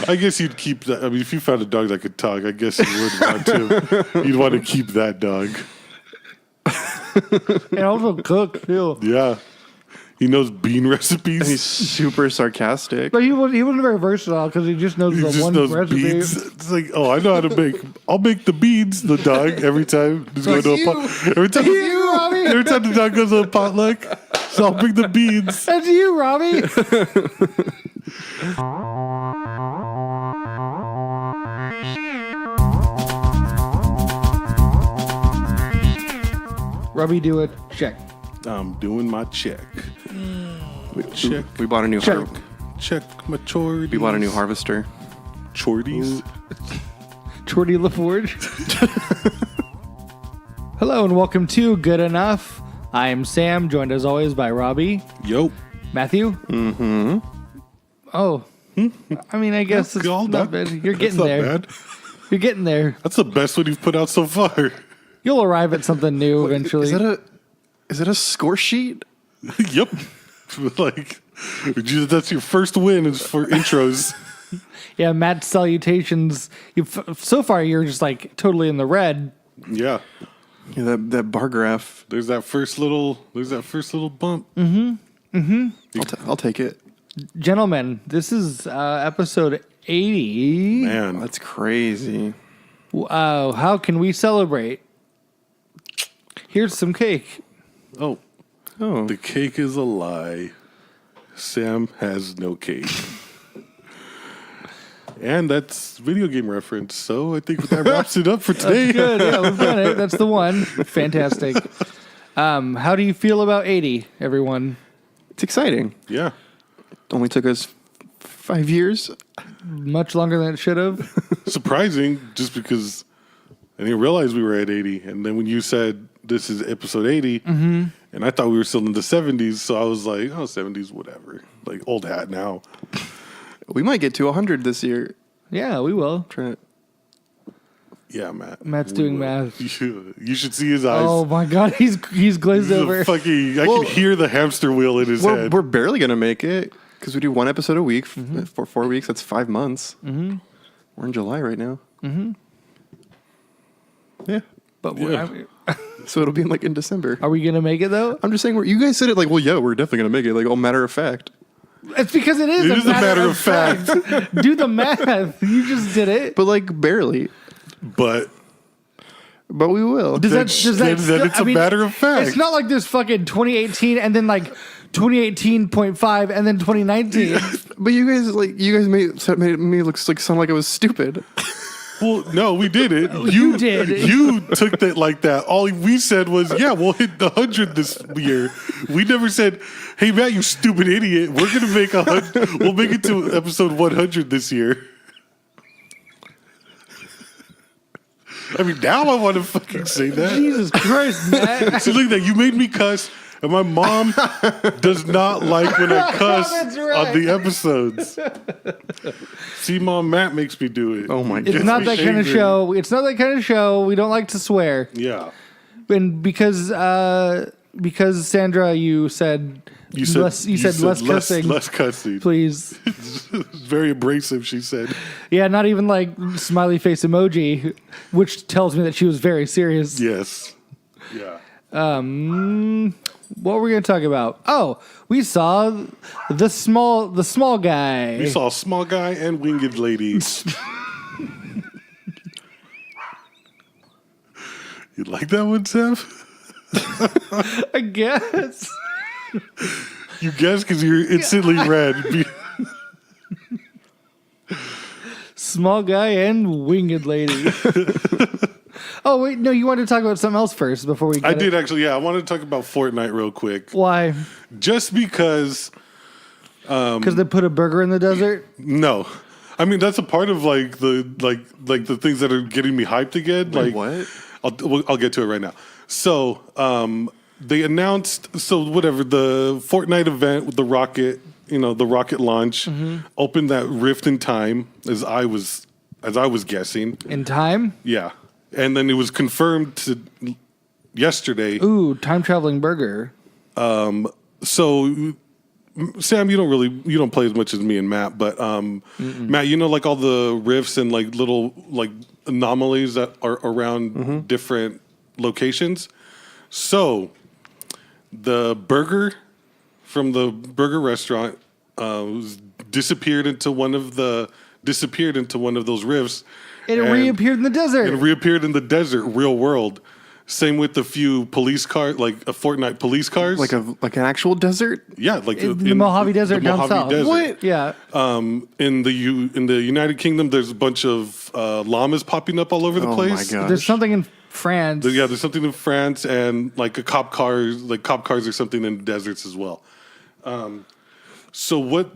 I guess you'd keep that. I mean, if you found a dog that could talk, I guess you would want to. You'd want to keep that dog. And also cook too. Yeah. He knows bean recipes. And he's super sarcastic. But he wasn't very versatile because he just knows the one recipe. Beans. It's like, oh, I know how to make. I'll make the beans. The dog every time. He's going to a every time. Robbie. Every time the dog goes to a potluck, so I'll bring the beans. That's you, Robbie. Robbie, do it. Check. I'm doing my check. We bought a new Check my chordies. We bought a new harvester. Chordies? Chordy LaForge. Hello and welcome to Good Enough. I am Sam, joined as always by Robbie. Yo. Matthew? Mm-hmm. Oh. I mean, I guess it's not bad. You're getting there. Bad. You're getting there. That's the best one you've put out so far. You'll arrive at something new eventually. Is that a score sheet? Yep. Like, that's your first win is for intros. Yeah, Matt's salutations. So far, you're just like totally in the red. Yeah. Yeah, that bar graph. There's that first little bump. Mm-hmm. Mm-hmm. I'll take it. Gentlemen, this is episode 80. Man. That's crazy. Wow, how can we celebrate? Here's some cake. Oh. The cake is a lie. Sam has no cake. And that's video game reference. So I think that wraps it up for today. That's good. Yeah, we've done it. That's the one. Fantastic. How do you feel about 80, everyone? It's exciting. Yeah. Only took us 5 years. Much longer than it should have. Surprising, just because I didn't realize we were at 80. And then when you said this is episode 80, and I thought we were still in the 70s, so I was like, oh, 70s, whatever. Like, old hat now. We might get to 100 this year. Yeah, we will. Yeah, Matt. Matt's doing math. You should see his eyes. Oh, my God. He's glazed over. I can hear the hamster wheel in his head. We're barely going to make it because we do one episode a week for 4 weeks. That's 5 months. Mm-hmm. We're in July right now. Mm-hmm. Yeah. But so it'll be in December. Are we going to make it, though? I'm just saying, you guys said it like, well, yeah, we're definitely going to make it. Like, matter of fact. It's because it is a matter of fact. Do the math. You just did it. But, barely. But we will. Then it's a matter of fact. It's not like this fucking 2018 and then 2018.5 and then 2019. But you guys made me sound like I was stupid. Well, no, we did it. You did. You took that like that. All we said was, yeah, we'll hit the 100 this year. We never said, hey, Matt, you stupid idiot. We're going to make 100. We'll make it to episode 100 this year. I mean, now I want to fucking say that. Jesus Christ, Matt. See, look at that. You made me cuss. And my mom does not like when I cuss on the episodes. See, Mom, Matt makes me do it. Oh, my God. It's not that kind of show. It's not that kind of show. We don't like to swear. Yeah. And because Sandra, you said less cussing. Less cussing. Please. Very abrasive, she said. Yeah, not even like smiley face emoji, which tells me that she was very serious. Yes. Yeah. What were we going to talk about? Oh, we saw the small guy. We saw small guy and winged ladies. You like that one, Sam? I guess. You guess because you're instantly red. Small guy and winged lady. Oh, wait, no, you wanted to talk about something else first before we I did actually, yeah. I wanted to talk about Fortnite real quick. Why? Just because... Because they put a burger in the desert? No. I mean, that's a part of the things that are getting me hyped again. Wait, what? I'll get to it right now. So, they announced, the Fortnite event with the rocket, the rocket launch, opened that rift in time, as I was guessing. In time? Yeah. And then it was confirmed yesterday. Ooh, time traveling burger. So Sam, you don't play as much as me and Matt, but Matt, you know, like all the rifts and like little like anomalies that are around different locations. So the burger from the burger restaurant disappeared into one of those rifts. It reappeared in the desert. It reappeared in the desert, real world. Same with a few police cars, like a Fortnite police cars. Like an actual desert? Yeah, like in the Mojave Desert down south. Desert. What? Yeah. In the United Kingdom, there's a bunch of llamas popping up all over the place. Oh my gosh. There's something in France. There's something in France and like cop cars or something in the deserts as well. So what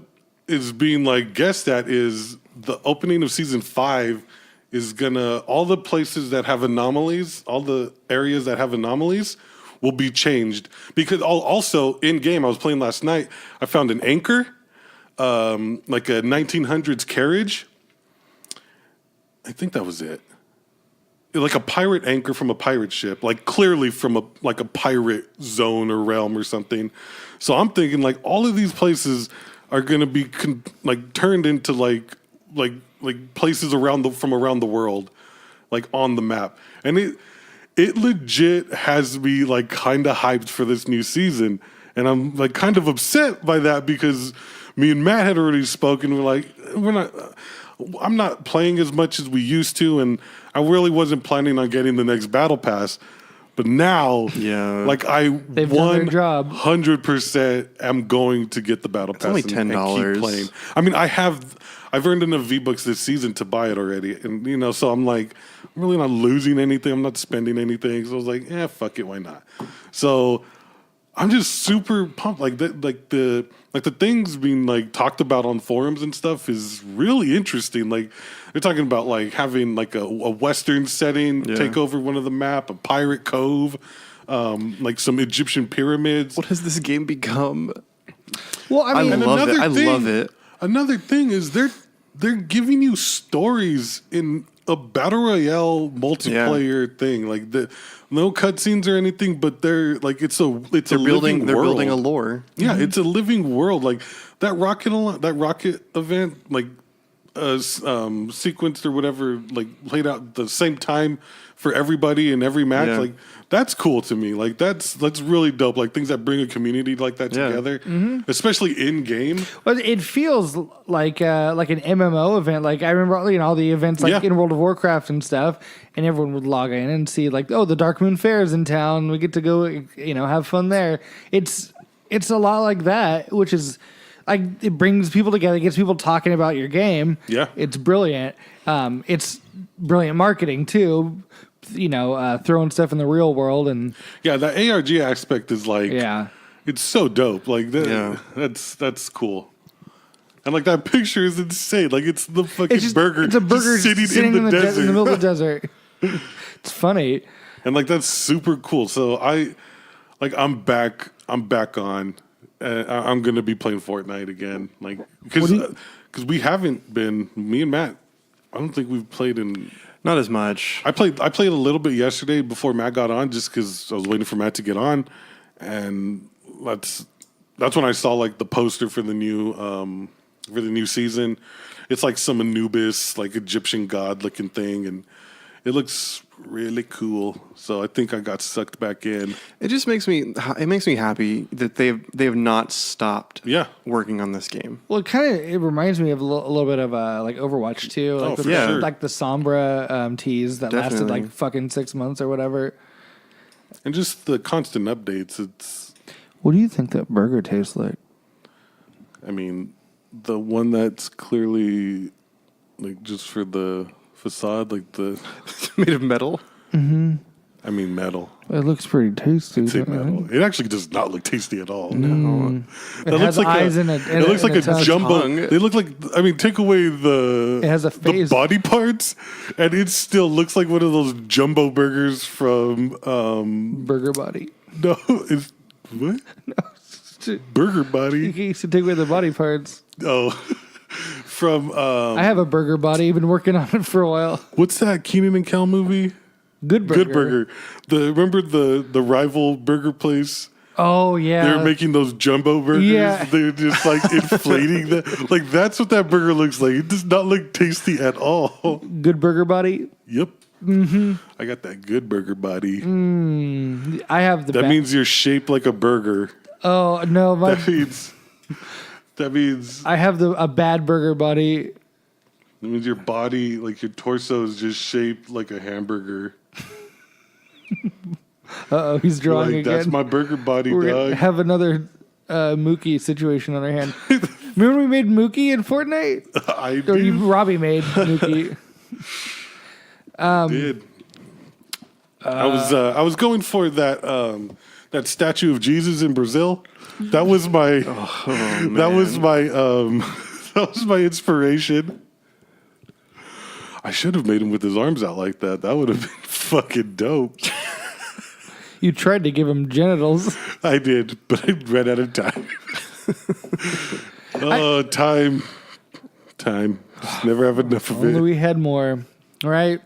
is being like guessed at is the opening of season 5 is all the places that have anomalies, all the areas that have anomalies will be changed. Because also in game, I was playing last night, I found an anchor, like a 1900s carriage. I think that was it. Like a pirate anchor from a pirate ship, like clearly from a pirate zone or realm or something. So I'm thinking like all of these places are going to be turned into like places from around the world, like on the map. And it legit has me like kind of hyped for this new season. And I'm like kind of upset by that because me and Matt had already spoken. I'm not playing as much as we used to. And I really wasn't planning on getting the next battle pass. But now, like they've done their job. 100% am going to get the battle pass. It's only $10. And keep playing. I mean, I've earned enough V-Bucks this season to buy it already. And, you know, so I'm like, I'm really not losing anything. I'm not spending anything. So I was like, fuck it. Why not? So I'm just super pumped. Like the things being like talked about on forums and stuff is really interesting. Like they're talking about like having like a Western setting take over one of the map, a pirate cove, like some Egyptian pyramids. What has this game become? Well, I mean, I love it. Another thing is they're giving you stories in a battle royale multiplayer thing. Like no cutscenes or anything, but they're building a lore. Yeah, it's a living world. Like that rocket event, like sequenced or whatever, like played out the same time for everybody in every match. Like that's cool to me. Like that's really dope. Like things that bring a community like that together, especially in game. Well, it feels like an MMO event. Like I remember, all the events like in World of Warcraft and stuff, and everyone would log in and see like, oh, the Dark Moon Fair is in town. We get to go, have fun there. It's a lot like that, which is like it brings people together, gets people talking about your game. Yeah, it's brilliant. It's brilliant marketing too. Throwing stuff in the real world and the ARG aspect is like it's so dope. Like that's cool. And like that picture is insane. Like it's the fucking burger. It's a burger sitting in the desert. In the middle of the desert. It's funny. And like that's super cool. So I'm back on. I'm gonna be playing Fortnite again. Like because we haven't been, me and Matt. I don't think we've played in. Not as much. I played a little bit yesterday before Matt got on, just because I was waiting for Matt to get on, and that's when I saw like the poster for the new season. It's like some Anubis, like Egyptian god looking thing, and it looks really cool. So I think I got sucked back in. It just makes me happy that they have not stopped working on this game. Well, it reminds me of a little bit of like Overwatch too. Like like the Sombra tease that lasted like fucking 6 months or whatever. And just the constant updates. What do you think that burger tastes like? I mean, the one that's clearly like just for the facade, like the made of metal. Mm-hmm. I mean metal. It looks pretty tasty. Metal. It actually does not look tasty at all. No. It looks like eyes it looks like a jumbo. Tongue. They look like, I mean, take away it has a face. The body parts, and it still looks like one of those jumbo burgers from Burger Body. No, it's what? No, Burger Body. You used to take away the body parts. Oh. From I have a burger body. Been working on it for a while. What's that Keenan and Kel movie? Good Burger. Remember the rival burger place? Oh yeah. They're making those jumbo burgers. Yeah. They're just like inflating that. Like that's what that burger looks like. It does not look tasty at all. Good burger body. Yep. Mm-hmm. I got that good burger body. I have the. That means you're shaped like a burger. Oh no, That means I have a bad burger body. That means your body, like your torso, is just shaped like a hamburger. He's drawing Like, again. that's my burger body, We're dog. gonna have another Mookie situation on our hand. Remember we made Mookie in Fortnite? I Or did. Robbie made Mookie. Did. I was going for that that statue of Jesus in Brazil. That was my that was my that was my inspiration. I should have made him with his arms out like that. That would have been fucking dope. You tried to give him genitals. I did, but I ran out of time. Time. Just never have enough of Only it. we had more. All right.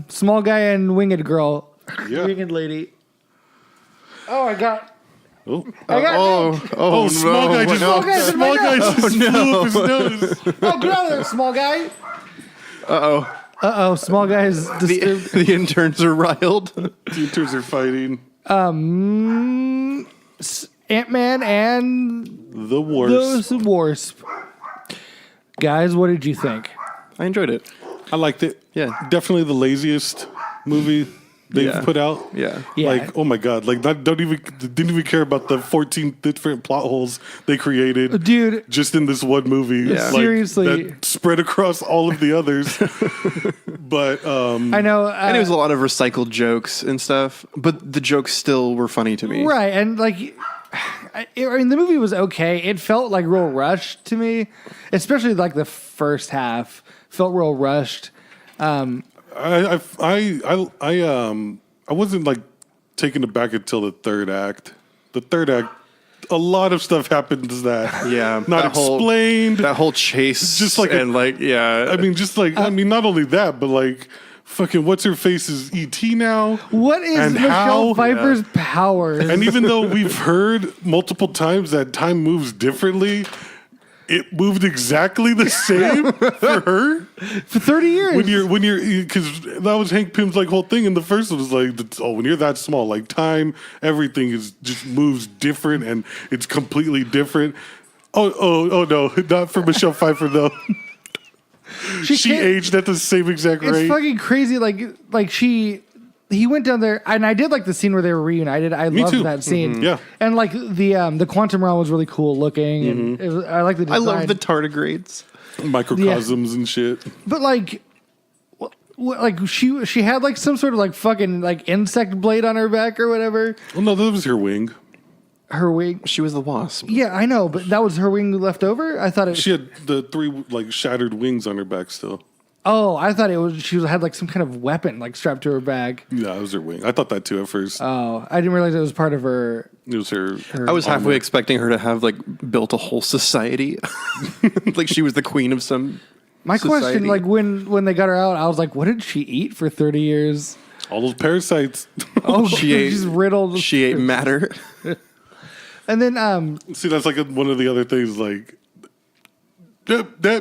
Small guy and winged girl. Yeah. Winged lady. Oh, I got Oh, Oh, small guy just Small guy's in my nose. flew up his nose. Oh, get out of there, small guy. Uh-oh, small guy is disturbed. The interns are riled. Teachers are fighting. Ant-Man and The worst. the Wasp. Guys, what did you think? I enjoyed it. I liked it. Yeah. Definitely the laziest movie they've Yeah. put out. Yeah. Yeah. Like, oh my god! Like, didn't even care about the 14 different plot holes they created, Dude, just in this one movie. Yeah. Like, Seriously. that spread across all of the others. But I know. And it was a lot of recycled jokes and stuff, but the jokes still were funny to me. Right, and like, I mean, the movie was okay. It felt like real rushed to me, especially like the first half felt real rushed. I wasn't like taken aback until the third act. The third act, a lot of stuff happens that Yeah. not that whole- explained. That whole chase. Just like and yeah. I mean, just like not only that, but like fucking what's her face is ET now. What is And Michelle how- Pfeiffer's powers? And even though we've heard multiple times that time moves differently, it moved exactly the same for her. For 30 years. When you're because that was Hank Pym's like whole thing in the first one was like, when you're that small, like time, everything is just moves different and it's completely different. Oh no, not for Michelle Pfeiffer though. She can't- aged at the same exact It's rate. fucking crazy. He went down there, and I did like the scene where they were reunited. I loved too. that scene. Yeah. And like the quantum realm was really cool looking, and I like the I design. love the tardigrades. Microcosms and shit. But like, like she had like some sort of like fucking like insect blade on her back or whatever. Well, no, that was her wing. Her wing. She was the Wasp. Yeah, I know, but that was her wing left over. I thought it. She had the 3 like shattered wings on her back still. Oh, I thought it was. She had like some kind of weapon like strapped to her back. Yeah, it was her wing. I thought that too at first. Oh, I didn't realize it was part of her. It was her. I was halfway expecting her to have like built a whole society, like she was the queen of some. My question, society. like when they got her out, I was like, what did she eat for 30 years? All those parasites. Oh, She ate- she's riddled. She ate matter. And then See, that's like one of the other things. Like,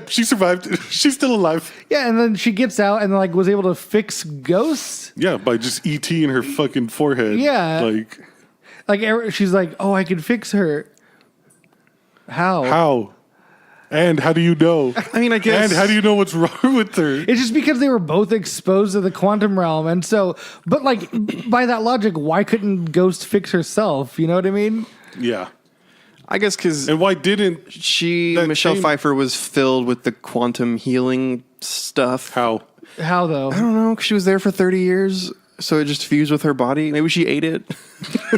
she survived. She's still alive. yeah, and then she gets out and like was able to fix ghosts. Yeah, by just ET in her fucking forehead. Yeah. Like she's like, oh, I can fix her. How? And how do you know? I mean, I guess. And how do you know what's wrong with her? It's just because they were both exposed to the quantum realm, and so, but like by that logic, why couldn't Ghost fix herself? You know what I mean? Yeah. I guess because And why didn't that Michelle same- Pfeiffer was filled with the quantum healing stuff. how? How though? I don't know. 'Cause she was there for 30 years, so it just fused with her body. Maybe she ate it.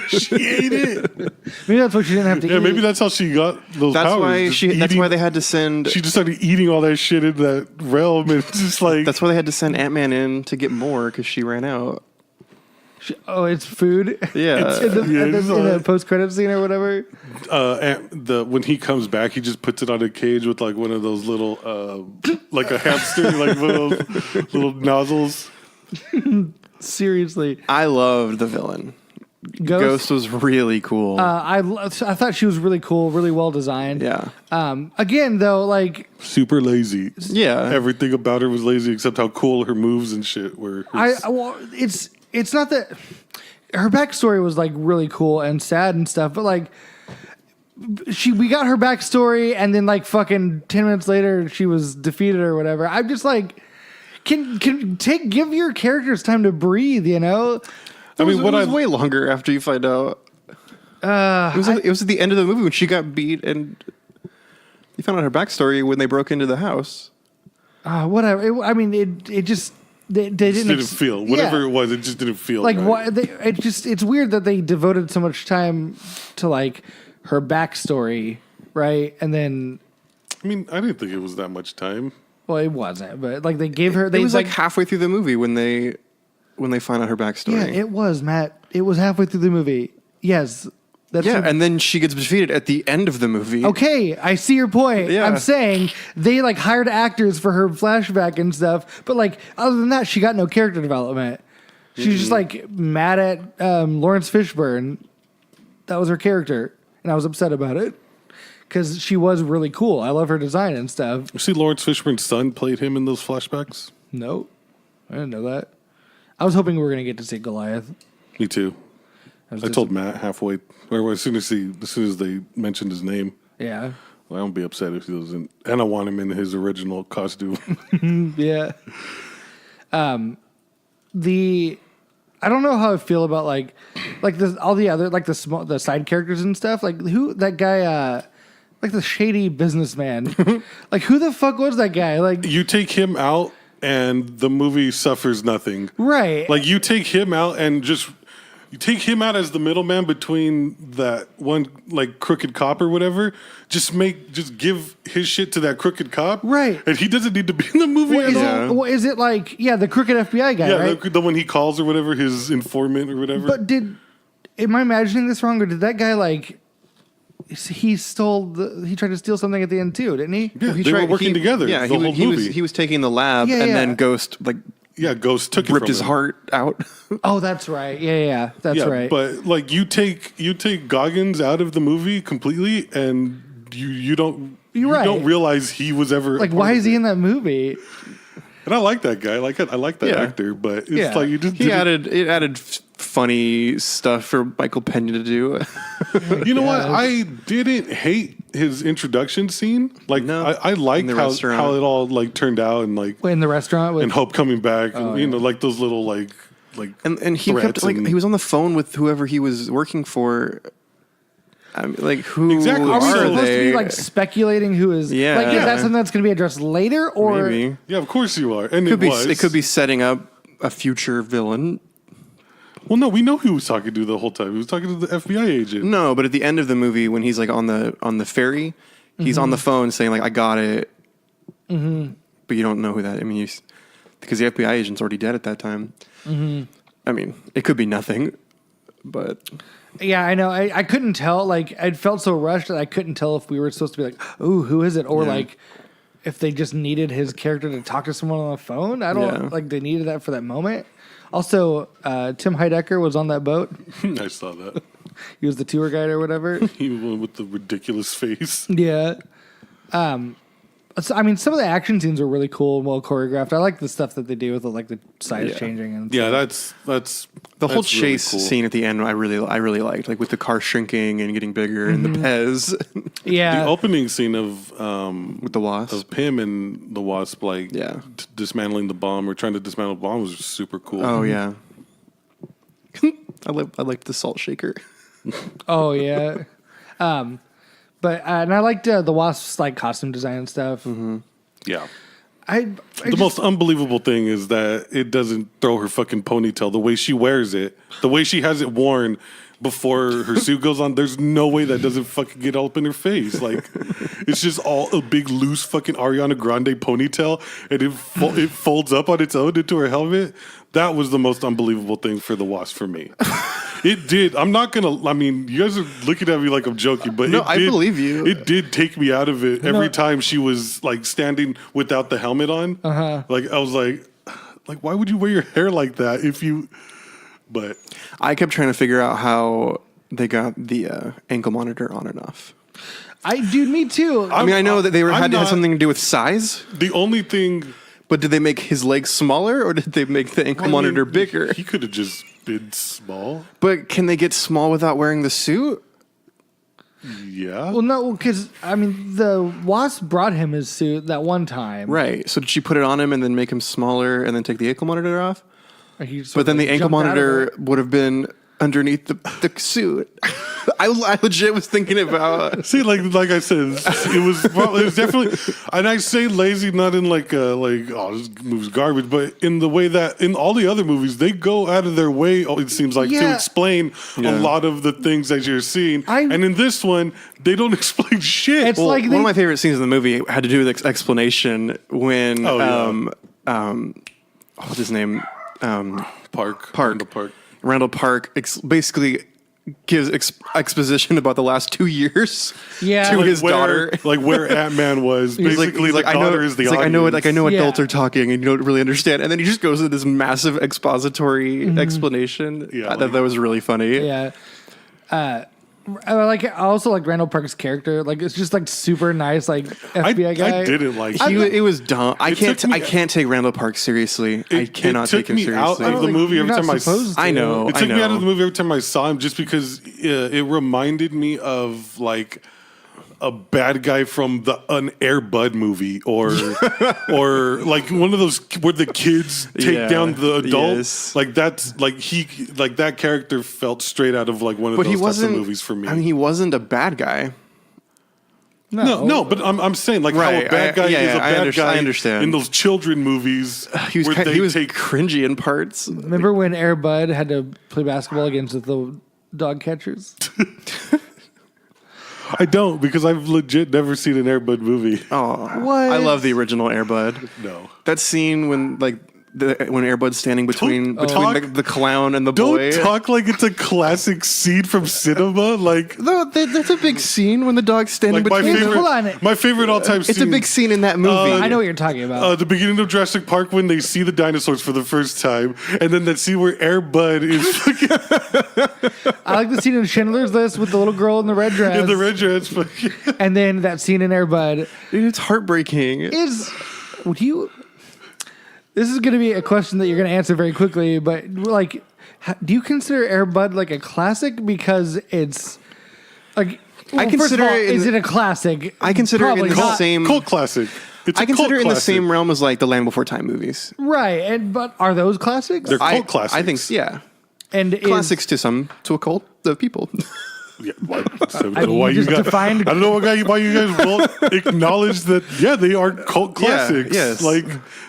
She ate it. Maybe that's why she didn't have to Yeah, eat. maybe that's how she got those That's powers. why just That's eating- why they had to send. She just started eating all that shit in that realm, and it's just like That's why they had to send Ant-Man in to get more because she ran out. Oh, it's food. Yeah. in the post-credit scene or whatever. when he comes back, he just puts it on a cage with like one of those little, like a hamster, like one of those little nozzles. Seriously. I loved the villain Ghost was really cool. I thought she was really cool, really well designed. yeah. Again, though, like Super lazy. Yeah. Everything about her was lazy except how cool her moves and shit were. it's not that her backstory was like really cool and sad and stuff, but like we got her backstory and then like fucking 10 minutes later she was defeated or whatever. I'm just like, give your characters time to breathe, you know? It was way longer after you find out. It was at the end of the movie when she got beat and you found out her backstory when they broke into the house. Whatever. It just they didn't feel whatever it was. It just didn't feel like right. it's weird that they devoted so much time to like her backstory, right? And then I mean, I didn't think it was that much time. well, it wasn't, but like they gave her. It was like halfway through the movie when they find out her backstory. Yeah, it was, Matt. It was halfway through the movie. Yes. And then she gets defeated at the end of the movie. Okay, I see your point. Yeah. I'm saying they like hired actors for her flashback and stuff, but like other than that, she got no character development. She was just like mad at Lawrence Fishburne. That was her character, and I was upset about it because she was really cool. I love her design and stuff. You see, Lawrence Fishburne's son played him in those flashbacks. Nope, I didn't know that. I was hoping we were gonna get to see Goliath. Me too. I told Matt halfway, or as soon as they mentioned his name. Yeah. Well, I won't be upset if he doesn't. And I want him in his original costume. Yeah. I don't know how I feel about like all the other like the side characters and stuff. Like who that guy like the shady businessman. Like who the fuck was that guy? Like You take him out and the movie suffers nothing. right. Like you take him out and you take him out as the middleman between that one like crooked cop or whatever. Just give his shit to that crooked cop, Right. And he doesn't need to be in the movie at all. Is it like the crooked FBI guy, Yeah, right? the one he calls or whatever, his informant or whatever. But am I imagining this wrong, or did that guy like he tried to steal something at the end too, didn't he? Yeah, they were working together. Yeah, the whole movie. he was taking the lab, Yeah, and yeah. then Ghost Ghost took it ripped from his him. heart out. Oh, that's right. Yeah, that's right. But like you take Goggins out of the movie completely, and you don't don't realize he was ever like why is he in that movie? And I like that guy. I like that actor, but it's like you just it added funny stuff for Michael Pena to do. You know what? I didn't hate his introduction scene. Like I liked how it all like turned out and like In the restaurant with and Hope coming back and you know like those little like and he kept he was on the phone with whoever he was working for. I mean, like who Exactly. Are we Are supposed they? to be like speculating who is? Yeah. Like, is that something that's going to be addressed later, or Maybe. yeah, of course you are. And It could be setting up a future villain. Well, no, we know who he was talking to the whole time. He was talking to the FBI agent. No, but at the end of the movie, when he's like on the ferry, he's on the phone saying like, "I got it," but you don't know who that. I mean, because the FBI agent's already dead at that time. I mean, it could be nothing, but yeah, I know. I couldn't tell. Like, I felt so rushed that I couldn't tell if we were supposed to be like, "Ooh, who is it?" Or like, if they just needed his character to talk to someone on the phone. I don't like they needed that for that moment. Also, Tim Heidecker was on that boat. I saw that. He was the tour guide or whatever. He was the one with the ridiculous face. Yeah. So, I mean, some of the action scenes were really cool and well choreographed. I like the stuff that they do with like the size changing and Yeah, that's the whole really chase cool. scene at the end, I really liked, like with the car shrinking and getting bigger and the Pez yeah. The opening scene of with the Wasp. of him and the Wasp like dismantling the bomb or trying to dismantle the bomb was just super cool. Oh yeah, I liked the salt shaker. Oh yeah. But and I liked the Wasp's like costume design and stuff. Yeah. The Most unbelievable thing is that it doesn't throw her fucking ponytail. The way she wears it, the way she has it worn before her suit goes on, there's no way that doesn't fucking get up in her face. Like, it's just all a big loose fucking Ariana Grande ponytail, and it folds up on its own into her helmet. That was the most unbelievable thing for the Wasp for me. It did. I'm not gonna. I mean, you guys are looking at me like I'm joking, but I believe you. It did take me out of it every time she was like standing without the helmet on. Like I was like, why would you wear your hair like that if you? But I kept trying to figure out how they got the ankle monitor on and off. Dude, me too. I mean, I know that they had to have not- something to do with size, the only thing, but did they make his legs smaller or did they make the ankle monitor bigger? He could have just been small. But can they get small without wearing the suit? Yeah. Well, no, because I mean, the Wasp brought him his suit that one time. Right. So did she put it on him and then make him smaller and then take the ankle monitor off? He sort But then of the ankle jumped out of monitor it. would have been underneath the suit. I legit was thinking about. See, like I said, it was definitely, and I say lazy not in like this movie's garbage, but in the way that in all the other movies they go out of their way. It seems like to Yeah. explain a lot of the things that you're seeing, and in this one they don't explain shit. It's like One of my favorite scenes in the movie had to do with explanation when what's his name? Randall Park basically gives exposition about the last 2 years Yeah. to Like his daughter. Like where Ant-Man was. Basically, the daughter is the audience. I know Yeah. adults are talking and you don't really understand. And then he just goes into this massive expository explanation. Yeah, I thought that was really funny. Yeah. I also like Randall Park's character. Like, it's just like super nice, like FBI guy. I didn't like It was dumb. I took me- can't take Randall Park seriously. I cannot take him me out seriously. of the movie every You're time not I supposed to. I know. It took me out of the movie every time I saw him, just because it reminded me of like a bad guy from an Air Bud movie, or like one of those where the kids take down the adult. Yes. Like that's like that character felt straight out of like one of But those he types of wasn't. movies for me. I mean, he wasn't a bad guy. No, but I'm saying like how Right, a bad guy yeah, is a I bad guy. I understand. In those children movies. He was where they take cringy in parts. Remember when Air Bud had to play basketball against the dog catchers? I don't, because I've legit never seen an Air Bud movie. Oh, What? I love the original Air Bud. No. That scene when when Air Bud's standing between talk- the clown and the Don't boy. talk like it's a classic scene from cinema. Like No, that's a big scene when the dog's standing my between them. Hold on. favorite all-time scene. It's a big scene in that movie. I know what you're talking about. The beginning of Jurassic Park when they see the dinosaurs for the first time, and then that scene where Air Bud is fucking I like the scene in Schindler's List with the little girl in the red dress. in the red dress. Fucking- And then that scene in Air Bud Dude, it's heartbreaking. would you? This is going to be a question that you're going to answer very quickly, but like, do you consider Air Bud like a classic because it's like? Well, consider first of all, it in is the- it a classic? I consider it in Probably the not. same. cult classic. It's a I consider cult it in the classic. same realm as like the Land Before Time movies. Right, but are those classics? They're cult classics. I think yeah, and classics to a cult of people. Yeah, why, so I mean, why you you just guys, defined- I don't know why you guys won't acknowledge that. Yeah, they are cult classics. yes. Like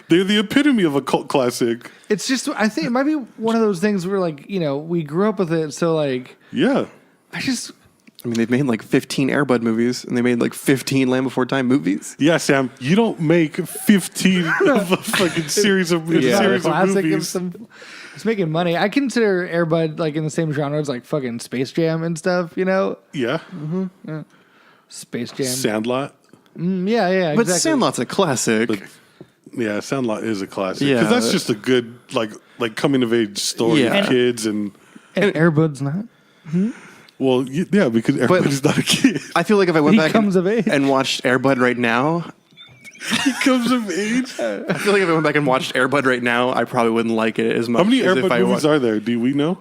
they're the epitome of a cult classic. It's just, I think it might be one of those things where like, we grew up with it, so like, Yeah. I mean, they've made like 15 Air Bud movies, and they made like 15 Land Before Time movies. Yeah, Sam, you don't make 15 of a fucking series of It's not a series of classic of movies. it's making money. I consider Air Bud like in the same genre as like fucking Space Jam and stuff, Yeah. Space Jam. Sandlot. Yeah, But exactly. Sandlot's a classic. Yeah, Sandlot is a classic. Yeah. Because that's just a good like coming of age story Yeah. of kids and And Air Bud's not. yeah, because everybody's not a kid. I feel like if I went He back comes of age. and watched Air Bud right now, He comes of age. I feel like if I went back and watched Air Bud right now, I probably wouldn't like it as much. How many as Air if Bud I movies are there? Do we know?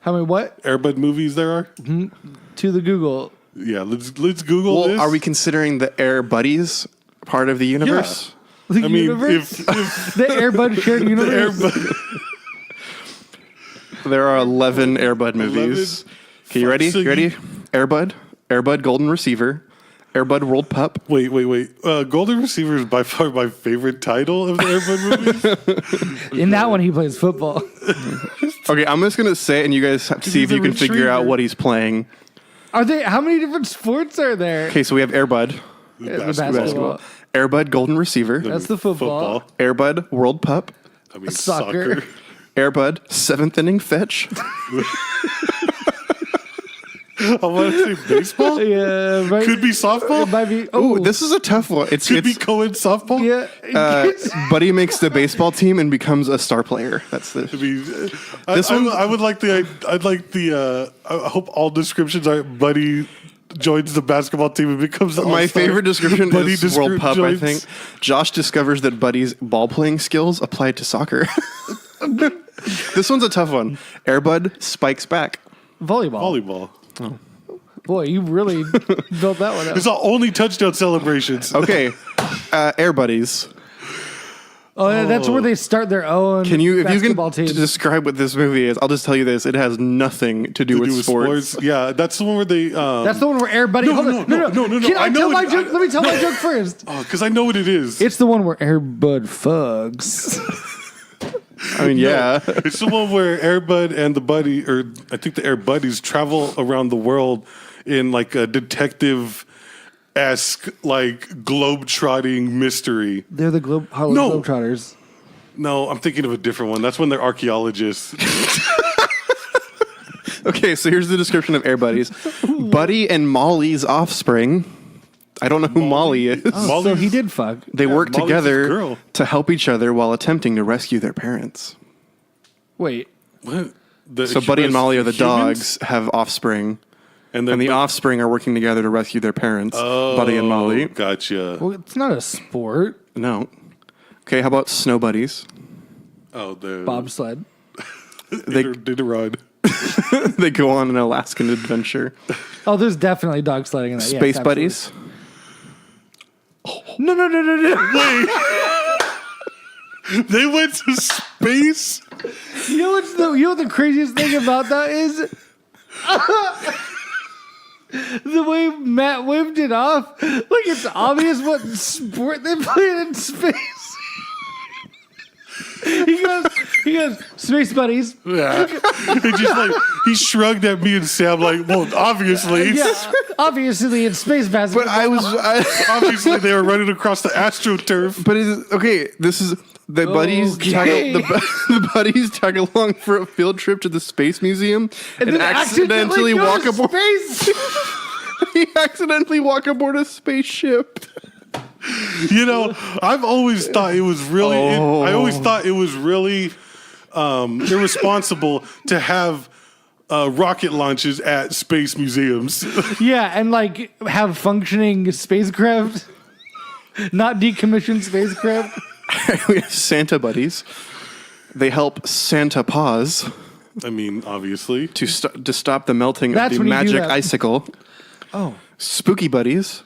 How many what? Air Bud movies there are? To the Google. Yeah, let's Google Well, this. are we considering the Air Buddies part of the universe? The I mean, universe? if The Air Bud shared Air universe. Bud, There are 11 Air Bud movies. Okay, you ready? So You ready? Air Bud Golden Receiver, Air Bud World Pup. wait. Golden Receiver is by far my favorite title of the Air Bud movies. In that one, he plays football. Okay, I'm just gonna say it, and you guys have to see if he's you a can figure out retriever. what he's playing. Are they? How many different sports are there? Okay, so we have Air Bud, The Basketball. Air Bud Golden Receiver, That's the football. Air Bud World Pup, I mean, Soccer. Air Bud Seventh Inning Fetch, I want to say baseball. Yeah, right. Could be softball. It might be. Ooh, this is a tough one. Could be co-ed softball. Yeah. Buddy makes the baseball team and becomes a star player. That's the. I mean, I would like the. I'd like the. I hope all descriptions are Buddy joins the basketball team and becomes the My all-star. favorite description Buddy is World Pup, I joins- think. Josh discovers that Buddy's ball playing skills apply to soccer. This one's a tough one. Air Bud spikes back. Volleyball. Volleyball. Boy, you really built that one up. It's the only touchdown celebrations. Okay. Air Buddies. Oh, yeah, that's where they start their own If you basketball can team. describe what this movie is, I'll just tell you this. It has nothing to do with sports. Yeah, that's the one where they. That's the one where Air Buddy. No, hold on. no. Can I I know tell it- my joke? I- Let me tell my joke first. Because I know what it is. It's the one where Air Bud fugs. I mean, yeah. It's the one where Air Bud and the buddy, or I think the Air Buddies, travel around the world in like a detective-esque, like globe-trotting mystery. They're the Harlem No. Globetrotters. No, I'm thinking of a different one. That's when they're archaeologists. Okay, so here's the description of Air Buddies. Buddy and Molly's offspring. I don't know who Molly is. Oh, so Molly's- he did fuck. They work Molly's his together girl. to help each other while attempting to rescue their parents. Wait. What? So Buddy and Molly are the humans? dogs, have offspring, And and the offspring are working together to rescue their parents. Buddy and Molly. Gotcha. Well, it's not a sport. No. Okay, how about Snow Buddies? Oh, the Bobsled. They Iditarod. they go on an Alaskan adventure. Oh, there's definitely dog sledding in that. Space yes, Buddies. absolutely. No. They went to space. You know what the craziest thing about that is? The way Matt whipped it off, like it's obvious what sport they played in space. He goes, Space Buddies. Yeah. It just like he shrugged at me and Sam like, well, obviously. Yeah, obviously it's space basketball. But Obviously they were running across the AstroTurf. But okay, this is the buddies Okay. the buddies tag along for a field trip to the space museum and then accidentally go walk to aboard. space. He accidentally walk aboard a spaceship. You know, I've always thought it was really I always thought it was really irresponsible to have rocket launches at space museums. Yeah, and like have functioning spacecraft, not decommissioned spacecraft. We have Santa buddies. They help Santa Paws I mean, obviously. to stop the melting That's of the when you do magic that. icicle. Oh, Spooky buddies.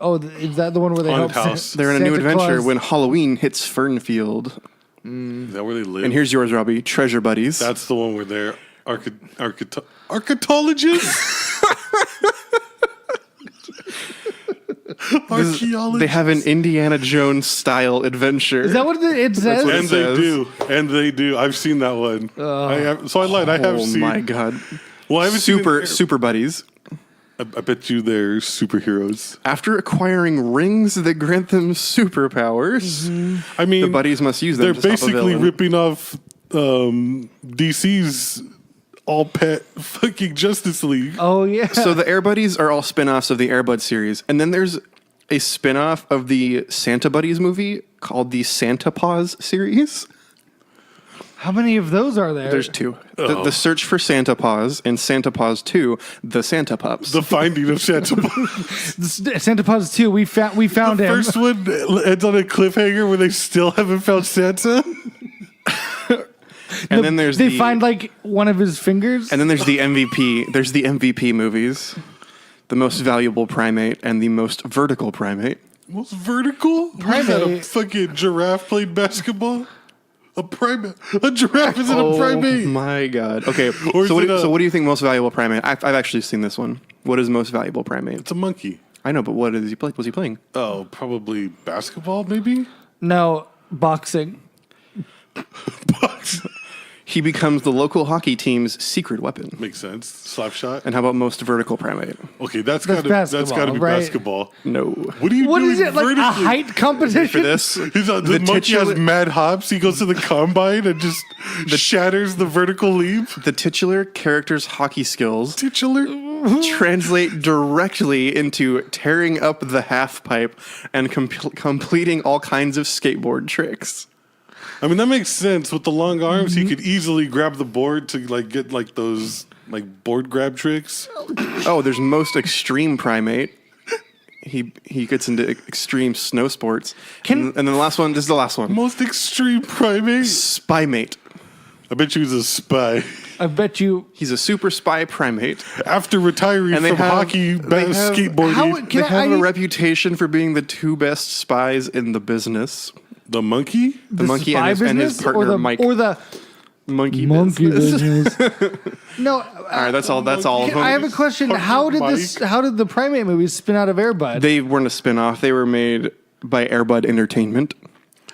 is that the one where they Haunted help? house. They're in a new Santa adventure Claus? when Halloween hits Fernfield. Is that where they live? And here's yours, Robbie. Treasure buddies. That's the one where they're archaeologists. Archaeologists. They have an Indiana Jones style adventure. Is that what it says? what it And says. they do. I've seen that one. So I lied. I have Oh seen. my god! Well, I haven't seen Super buddies. I bet you they're superheroes. After acquiring rings that grant them superpowers, I mean, the buddies must use them. they're to stop a basically villain. ripping off DC's all pet fucking Justice League. Oh yeah. So the Air Buddies are all spin-offs of the Air Bud series, and then there's a spin-off of the Santa Buddies movie called the Santa Paws series. How many of those are there? There's two: the Search for Santa Paws and Santa Paws 2: The Santa Pups. The Finding of Santa. Santa Paws 2. We found him. First one ends on a cliffhanger where they still haven't found Santa. And then there's they find like one of his fingers. And then there's the MVP. There's the MVP movies. The most valuable primate and the most vertical primate. Most vertical? What is that, a Primate. fucking giraffe played basketball? A primate. A giraffe isn't a primate. Oh my god. Okay. Or So is it what do you think most valuable primate? I've actually seen this one. What is most valuable primate? It's a monkey. I know, but what is he play? Was he playing? Oh, probably basketball, maybe? No, boxing. He becomes the local hockey team's secret weapon. Makes sense. Slap shot. And how about most vertical primate? Okay, that's basketball, gotta be right? basketball. No. What are you What doing is it like a vertically? height competition? For this, The The monkey has titular- mad hops. He goes to the combine and just shatters the vertical leap. the titular character's hockey skills Titular. translate directly into tearing up the half pipe and completing all kinds of skateboard tricks. I mean, that makes sense. With the long arms, he could easily grab the board to like get like those like board grab tricks. Oh, there's most extreme primate. He gets into extreme snow sports. And then the last one, this is the last one. Most extreme primate. Spy mate. I bet you he's a spy. I bet you. He's a super spy primate. After retiring And they from have- hockey, they have- skateboarding. They have a reputation for being the two best spies in the business. The monkey? The monkey spy and his business partner, or the, Mike. Or the Monkey business. No. All right, that's all of them. I have a question. How did the primate movies spin out of Air Bud? They weren't a spin-off. They were made by Air Bud Entertainment.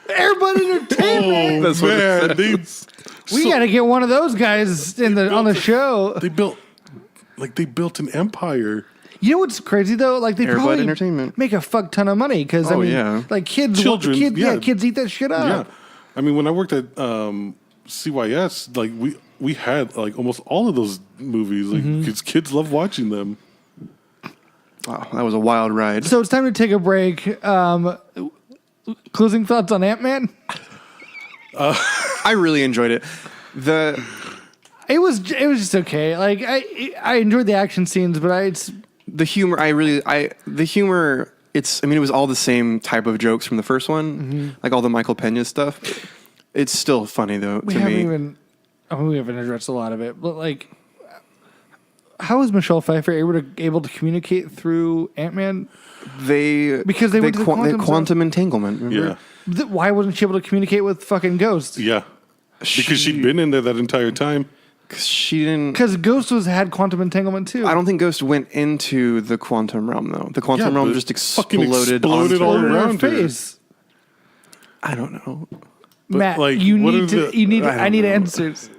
Air Bud Entertainment. That's what it Man, says. We got to get one of those guys on the show. They built an empire. You know what's crazy though? Like they Air Bud probably Entertainment. make a fuck ton of money because Oh, yeah. like kids, Children, yeah. kids eat that shit Yeah. up. I mean, when I worked at CYS, like we had like almost all of those movies. Like because kids love watching them. Wow, that was a wild ride. So it's time to take a break. Closing thoughts on Ant-Man? I really enjoyed it. It was just okay. Like I enjoyed the action scenes, but The humor, the humor, it was all the same type of jokes from the first one, like all the Michael Pena stuff. It's still funny though to me. We haven't addressed a lot of it, but like, how is Michelle Pfeiffer able to communicate through Ant-Man? Because they went to the quantum entanglement. Remember? Yeah, Why wasn't she able to communicate with fucking Ghost? yeah. Because she'd been in there that entire time. She didn't. Because Ghost had quantum entanglement too. I don't think Ghost went into the quantum realm though. The quantum realm but just fucking exploded all onto her. around her. face. I don't know. But, Matt, like, you what need is to. it? You need. I don't I need know. answers.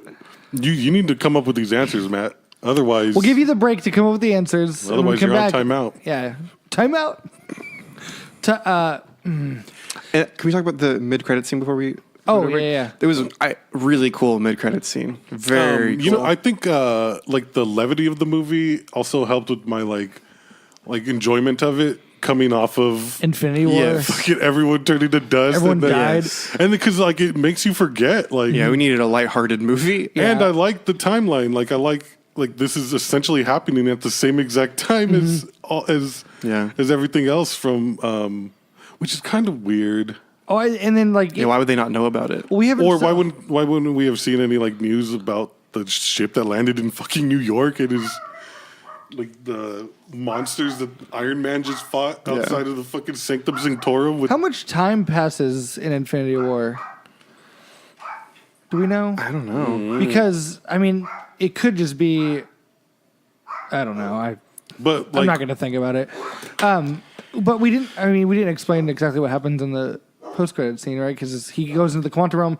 You need to come up with these answers, Matt. Otherwise, We'll give you the break to come up with the answers. and when we otherwise come you're on back, timeout. Yeah, timeout. Can we talk about the mid-credit scene before we? Oh, go to break? yeah. It was a really cool mid-credit scene. Very cool. You know, I think like the levity of the movie also helped with my like enjoyment of it coming off of Infinity War. Yeah, fucking everyone turning to dust. Everyone and then- died. and because like it makes you forget. Like Yeah, we needed a lighthearted movie. Yeah. and I like the timeline. Like I like this is essentially happening at the same exact time as everything else from which is kind of weird. Oh, and then like Yeah, why would they not know about it? we haven't. Or why wouldn't we have seen any like news about the ship that landed in fucking New York? It is like the monsters that Iron Man just fought outside of the fucking Sanctum Sanctorum. With How much time passes in Infinity War? Do we know? I don't know. Because I mean, it could just be. I don't know. but I'm like not going to think about it. But we didn't. I mean, we didn't explain exactly what happens in the post-credit scene, right? Because he goes into the quantum realm.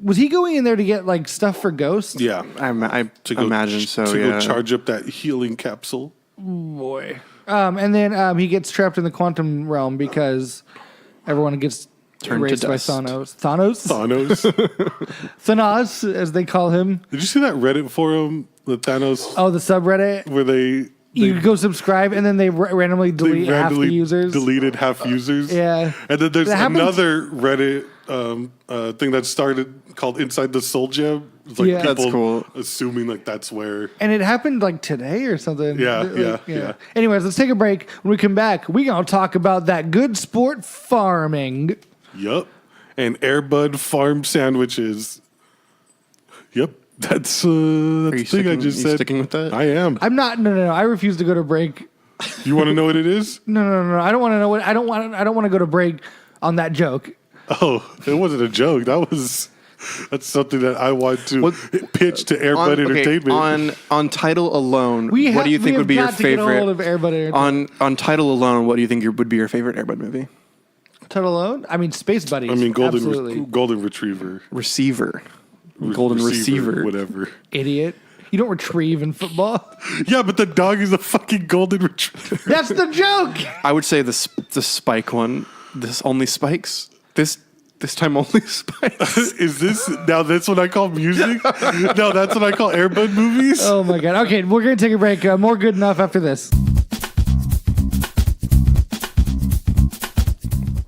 Was he going in there to get like stuff for Ghost? yeah, I to go imagine so. to Yeah. go charge up that healing capsule. Boy. And then he gets trapped in the quantum realm because everyone gets Turned to erased by dust. Thanos. Thanos, as they call him. Did you see that Reddit forum, the Thanos, Oh, the subreddit. where they You go subscribe, and then they randomly delete half the users. deleted half users? Yeah. And then there's That happens- another Reddit thing that started called Inside the Soul Gem. It's like Yeah. people That's cool. assuming like that's where. And it happened like today or something. Yeah, Like, yeah. Anyways, let's take a break. When we come back, we're going to talk about that good sport farming. Yup. And Air Bud farm sandwiches. Yep. That's the thing I just said. Sticking with that? I am. I'm not. No. I refuse to go to break. You want to know what it is? No. I don't want to know what. I don't want to go to break on that joke. Oh, it wasn't a joke. That's something that I want to pitch to Air Bud Entertainment. On title alone, what We do you think have would be your got to get a hold favorite? of Air Bud Entertainment. On title alone, what do you think would be your favorite Air Bud movie? Total alone? I mean, Space Buddies. I mean, Absolutely. golden retriever, Receiver. Golden receiver. whatever. Idiot. You don't retrieve in football. Yeah, but the dog is a fucking golden retriever. That's the joke. I would say the spike one. This only spikes. This This time only spice. Is this now? That's what I call music. No, that's what I call Air Bud movies. Oh my god. Okay, we're gonna take a break. More good enough after this.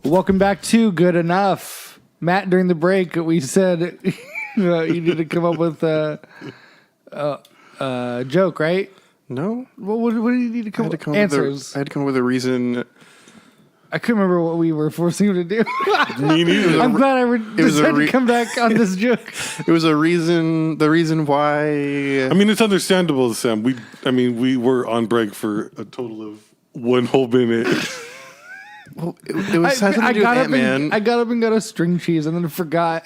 Welcome back to Good Enough. Matt, during the break, we said you need to come up with a joke, right? No. What do you need to come up with? Answers. I had to come up with a reason. I couldn't remember what we were forcing him to do. Me neither. I'm glad I decided to come back on this joke. It was a reason. The reason why. I mean, it's understandable, Sam. We were on break for a total of 1 whole minute. Well, it was something to do with Ant-Man. I got up and got a string cheese and then forgot.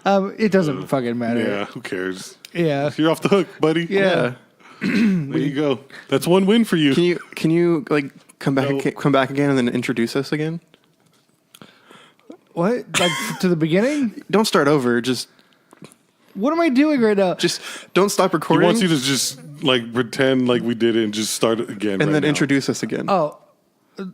It doesn't fucking matter. Yeah, who cares? Yeah. You're off the hook, buddy. Yeah. There you go. That's 1 win for you. Can you like come back again and then introduce us again? What? Like to the beginning? Don't start over. Just What am I doing right now? just don't stop He recording. wants you to just like pretend like we did it and just start it again. and right then now. introduce us again. Oh.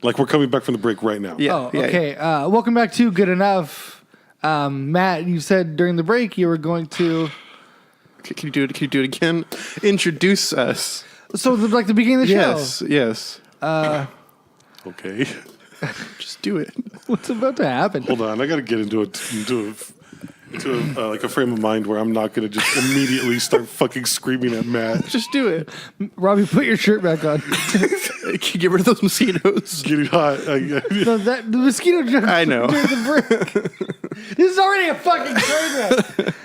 Like we're coming back from the break right now. Yeah. Oh, okay. Welcome back to Good Enough. Matt, you said during the break you were going to. Can you do it? Can you do it again? Introduce us. So, like the beginning of the Yes. Yes. Okay. Just do it. show. What's about to happen? Hold on. I got to get into like a frame of mind where I'm not going to just immediately start fucking screaming at Matt. Just do it. Robbie, put your shirt back on. Can you get rid of those mosquitoes? Getting hot. No, the mosquito joke. I know. During the break. This is already a fucking train wreck.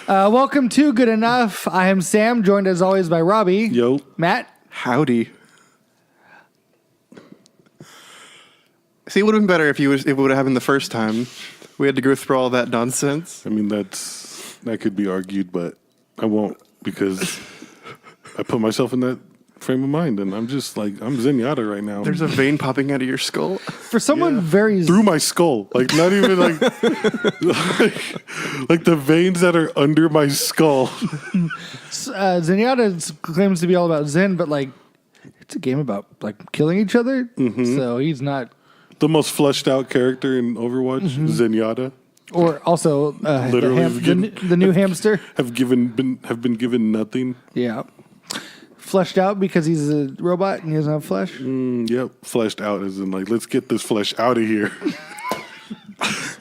Welcome to Good Enough. I am Sam, joined as always by Robbie. Yo. Matt. Howdy. See, it would have been better if it would have happened the first time. We had to go through all that nonsense. I mean, that could be argued, but I won't because I put myself in that frame of mind and I'm just like, I'm Zenyatta right now. There's a vein popping out of your skull. For someone very through my skull, like not even like, like the veins that are under my skull. Zenyatta claims to be all about Zen, but like it's a game about like killing each other. Mm-hmm. So he's not. The most fleshed out character in Overwatch, Zenyatta, Or also Literally the new hamster. have been given nothing. Yeah. Fleshed out because he's a robot and he doesn't have flesh. Yep, fleshed out as in like, let's get this flesh out of here.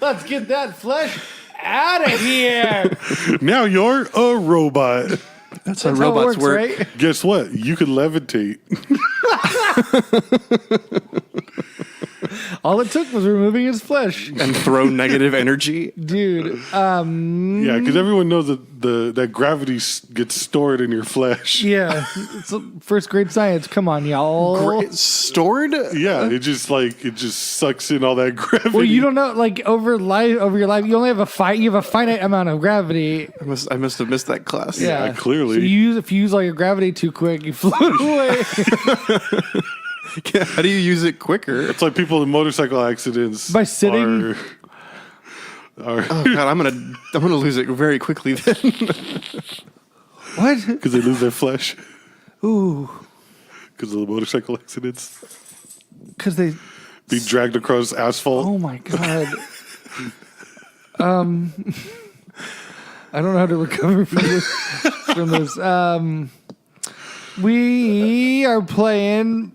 Let's get that flesh out of here. Now you're a robot. That's how That's how it robots works, work. right? Guess what? You could levitate. All it took was removing his flesh. And throw negative energy. Dude. Yeah, because everyone knows that that gravity gets stored in your flesh. Yeah. It's first grade science. Come on, y'all. It's stored? Yeah, it just sucks in all that gravity. Well, you don't know, like over your life, you only have a finite amount of gravity. I must have missed that class. Yeah, clearly. So if you use all your gravity too quick, you float away. How do you use it quicker? It's like people in motorcycle accidents By sitting. are Oh god, I'm gonna lose it very quickly then. What? because they lose their flesh Ooh. because of the motorcycle accidents. Because they. Be dragged across asphalt. Oh my god. I don't know how to recover from this. We are playing.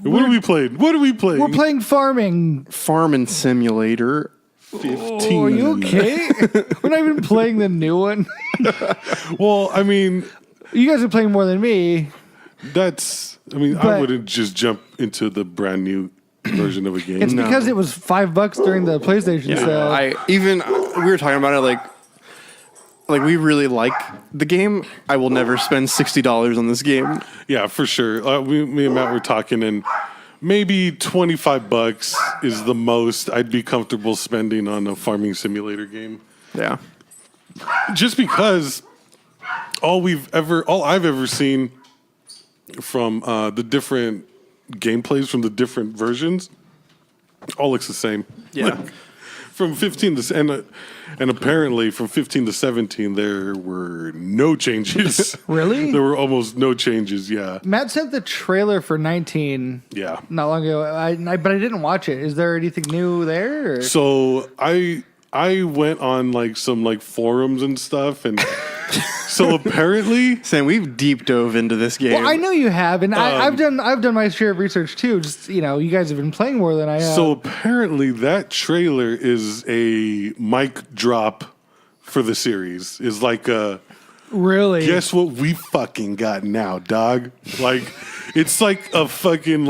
What are we playing? We're playing farming. Farming Simulator 15. Oh, are you okay? We're not even playing the new one. Well, I mean, You guys are playing more than me. I But- wouldn't just jump into the brand new version of a game. It's because it was $5 during the PlayStation sale. We were talking about it like we really like the game. I will never spend $60 on this game. Yeah, for sure. Me and Matt were talking, and maybe $25 is the most I'd be comfortable spending on a farming simulator game. Yeah. Just because all I've ever seen from the different gameplays from the different versions all looks the same. Yeah. from 15 to and apparently from 15 to 17 there were no changes. Really? There were almost no changes. Yeah. Matt sent the trailer for 19 Yeah. not long ago, but I didn't watch it. Is there anything new there? Or? So I went on like some like forums and stuff, and so apparently, Sam, we've deep dove into this game. Well, I know you have, and I've done my share of research too. Just you guys have been playing more than I have. so apparently that trailer is a mic drop for the series. Is like a really? guess what we fucking got now, dog? Like it's like a fucking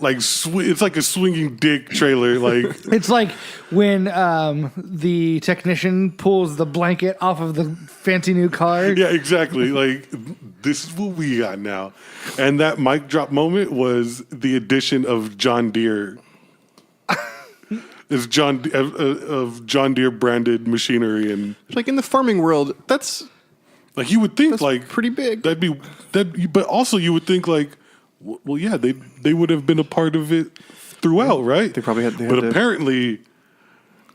it's like a swinging dick trailer. Like It's like when the technician pulls the blanket off of the fancy new car. yeah, exactly. Like this is what we got now, and that mic drop moment was the addition of John Deere. Is of John Deere branded machinery, and like in the farming world, that's like you would think like pretty big. but also you would think like, well, yeah, they would have been a part of it throughout, right? They probably had. But apparently,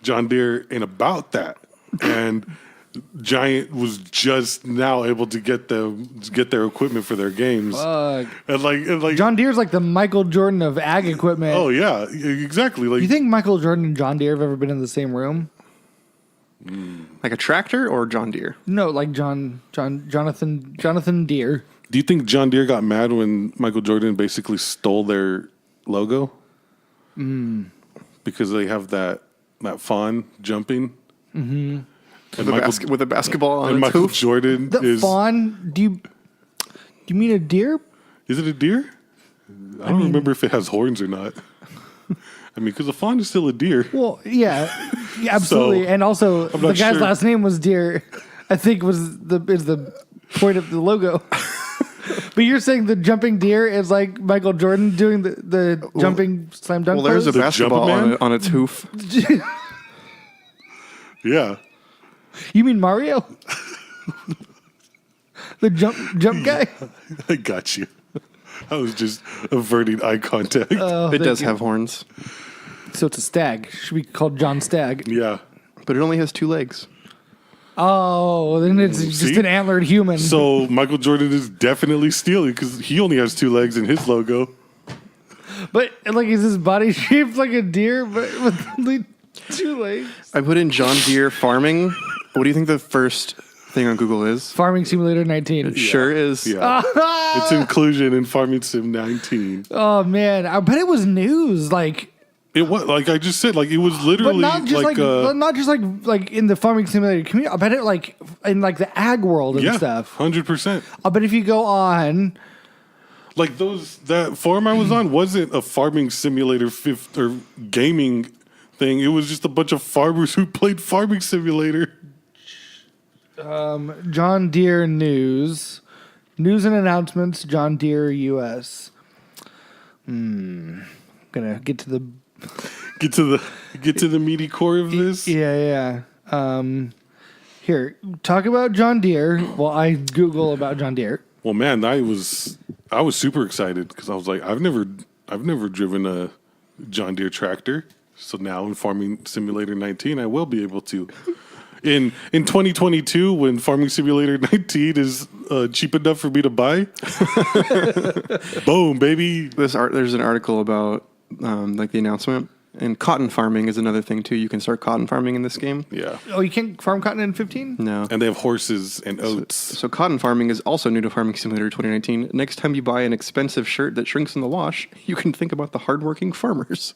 John Deere ain't about that, and Giant was just now able to get their equipment for their games, Fuck. and like John Deere's like the Michael Jordan of ag equipment. oh yeah, exactly. Like You think Michael Jordan and John Deere have ever been in the same room? Like a tractor or John Deere? No, like Jonathan Deere. do you think John Deere got mad when Michael Jordan basically stole their logo? Because they have that fawn jumping. Mm-hmm. And With a basketball on and its Michael hoof? Jordan The is fawn? Do you mean a deer? is it a deer? I don't remember if it has horns or not. I mean, because a fawn is still a deer. Well, yeah, absolutely. So, and also, I'm the not guy's sure. last name was Deere. I think is the point of the logo. But you're saying the jumping deer is like Michael Jordan doing the jumping slam dunk Well, there's a pose? basketball Jump-A-Man? on its hoof. Yeah. You mean Mario? The jump guy? I got you. I was just averting eye contact. Oh, It does thank you. have horns, So it's a stag. Should be called John Stag. yeah. but it only has 2 legs. Oh, then it's just See? an antlered human. So Michael Jordan is definitely stealing because he only has 2 legs in his logo. But like, is his body shaped like a deer, but with only 2 legs? I put in John Deere farming. What do you think the first thing on Google is? Farming Simulator 19. It sure is. Yeah. It's inclusion in Farming Sim 19. Oh man, I bet it was news. Like, It was like I just said, like it was but literally not just like, not just like in the Farming Simulator community. I bet it like in like the ag world and yeah, stuff. 100%. I bet if you go on, Like that forum I was on wasn't a farming simulator or gaming thing. It was just a bunch of farmers who played Farming Simulator. John Deere news and announcements. John Deere US. Gonna get to the Get to the meaty core of this. yeah. Here, talk about John Deere while I Google about John Deere. Well, man, I was super excited because I was like, I've never driven a John Deere tractor. So now in Farming Simulator 19, I will be able to. In 2022, when Farming Simulator 19 is cheap enough for me to buy, boom, baby. There's an article about like the announcement, and cotton farming is another thing too. You can start cotton farming in this game. Yeah, Oh, you can't farm cotton in 15? No. and they have horses and oats. So cotton farming is also new to Farming Simulator 2019. Next time you buy an expensive shirt that shrinks in the wash, you can think about the hardworking farmers.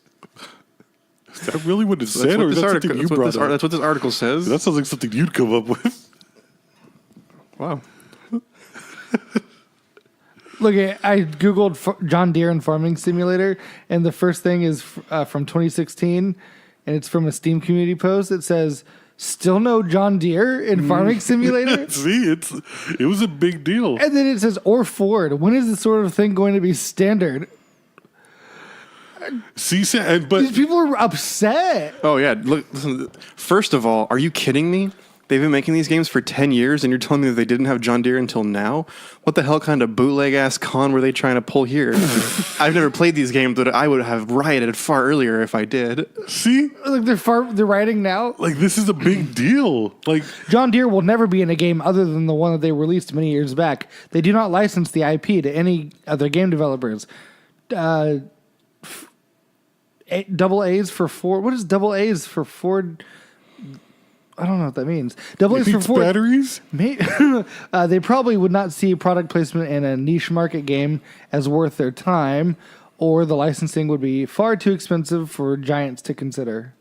Is that really what it said, or is that something you brought up? That's what this article says. That sounds like something you'd come up with. Wow. Look, I Googled John Deere and Farming Simulator, and the first thing is from 2016, and it's from a Steam community post. It says, still no John Deere in Farming Simulator? See, it was a big deal. And then it says, or Ford. When is this sort of thing going to be standard? See, These but people are upset. Oh yeah. Look. Listen. First of all, are you kidding me? They've been making these games for 10 years, and you're telling me that they didn't have John Deere until now? What the hell kind of bootleg-ass con were they trying to pull here? I've never played these games, but I would have rioted far earlier if I did. See? Like they're writing now. Like, this is a big deal. Like, John Deere will never be in a game other than the one that they released many years back. They do not license the IP to any other game developers. Double A's for Ford. What is double A's for Ford? I don't know what that means. Double A's for Ford. batteries? They probably would not see product placement in a niche market game as worth their time, or the licensing would be far too expensive for giants to consider.